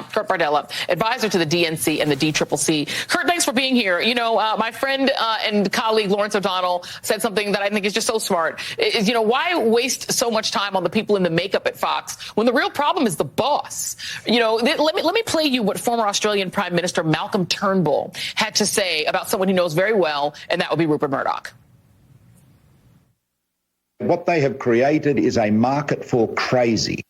Kurt Bardella, advisor to the DNC and the DCCC. Kurt, thanks for being here. You know, my friend and colleague Lawrence O'Donnell said something that I think is just so smart. Is, you know, why waste so much time on the people in the makeup at Fox when the real problem is the boss? You know, let me play you what former Australian Prime Minister Malcolm Turnbull had to say about someone he knows very well, and that would be Rupert Murdoch. What they have created is a market for crazy.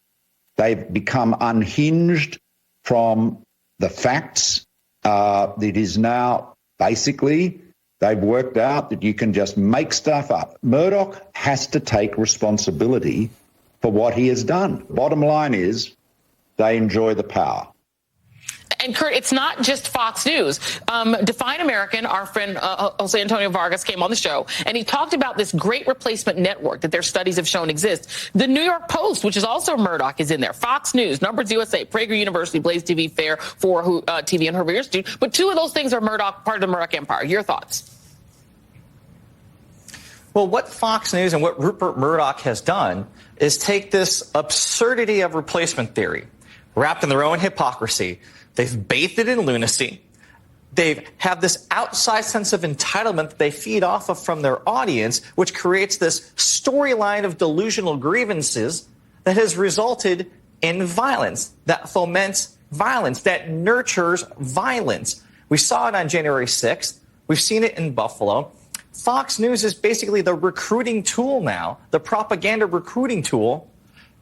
They've become unhinged from the facts. It is now basically they've worked out that you can just make stuff up. Murdoch has to take responsibility for what he has done. Bottom line is they enjoy the power. And Kurt, it's not just Fox News. Define American, our friend Jose Antonio Vargas came on the show, and he talked about this great replacement network that their studies have shown exists. The New York Post, which is also Murdoch, is in there. Fox News, Numbers USA, Prager University, Blaze TV, Fair, for TV and Hoover Institute. But two of those things are Murdoch, part of the Murdoch empire. Your thoughts? Well, what Fox News and what Rupert Murdoch has done is take this absurdity of replacement theory, wrapped in their own hypocrisy. They've bathed it in lunacy. They have this outside sense of entitlement that they feed off of from their audience, which creates this storyline of delusional grievances that has resulted in violence, that foments violence, that nurtures violence. We saw it on January 6th. We've seen it in Buffalo. Fox News is basically the recruiting tool now, the propaganda recruiting tool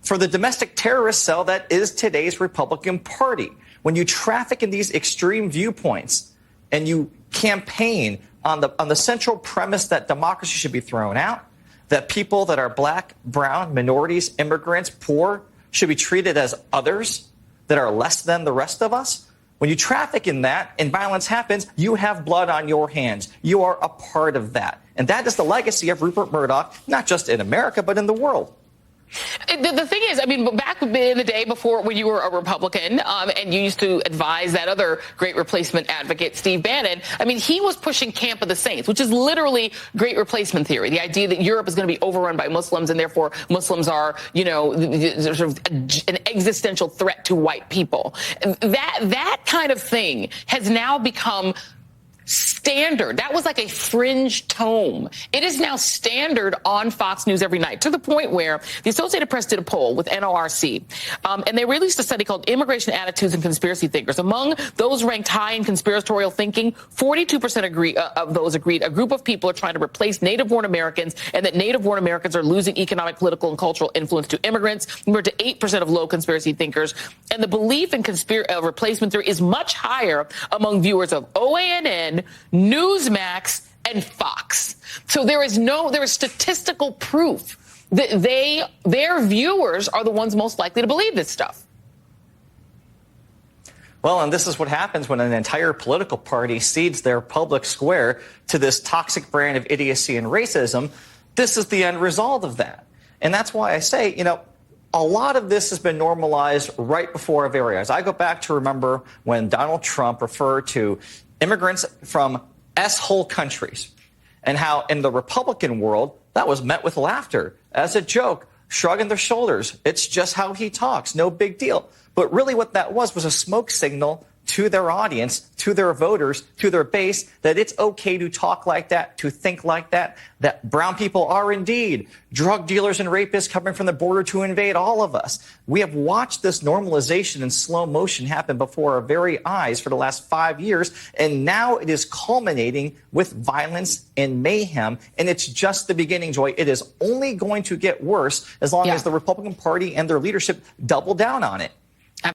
for the domestic terrorist cell that is today's Republican Party. When you traffic in these extreme viewpoints and you campaign on the central premise that democracy should be thrown out, that people that are black, brown, minorities, immigrants, poor should be treated as others that are less than the rest of us, when you traffic in that and violence happens, you have blood on your hands. You are a part of that. And that is the legacy of Rupert Murdoch, not just in America, but in the world. The thing is, I mean, back in the day before when you were a Republican and you used to advise that other great replacement advocate, Steve Bannon, I mean, he was pushing Camp of the Saints, which is literally great replacement theory, the idea that Europe is going to be overrun by Muslims and therefore Muslims are, you know, sort of an existential threat to white people. That kind of thing has now become standard. That was like a fringe tome. It is now standard on Fox News every night, to the point where the Associated Press did a poll with NORC, and they released a study called Immigration Attitudes and Conspiracy Thinkers. Among those ranked high in conspiratorial thinking, 42% of those agreed a group of people are trying to replace native-born Americans and that native-born Americans are losing economic, political, and cultural influence to immigrants, compared to 8% of low conspiracy thinkers. And the belief in replacement theory is much higher among viewers of OANN, Newsmax, and Fox. So there is statistical proof that their viewers are the ones most likely to believe this stuff. Well, and this is what happens when an entire political party cedes their public square to this toxic brand of idiocy and racism. This is the end result of that. And that's why I say, you know, a lot of this has been normalized right before our very eyes. I go back to remember when Donald Trump referred to immigrants from S-hole countries, and how in the Republican world that was met with laughter as a joke, shrugging their shoulders. It's just how he talks, no big deal. But really what that was a smoke signal to their audience, to their voters, to their base, that it's okay to talk like that, to think like that brown people are indeed drug dealers and rapists coming from the border to invade all of us. We have watched this normalization in slow motion happen before our very eyes for the last 5 years, and now it is culminating with violence and mayhem, and it's just the beginning, Joy. It is only going to get worse as long as the Republican Party and their leadership double down on it.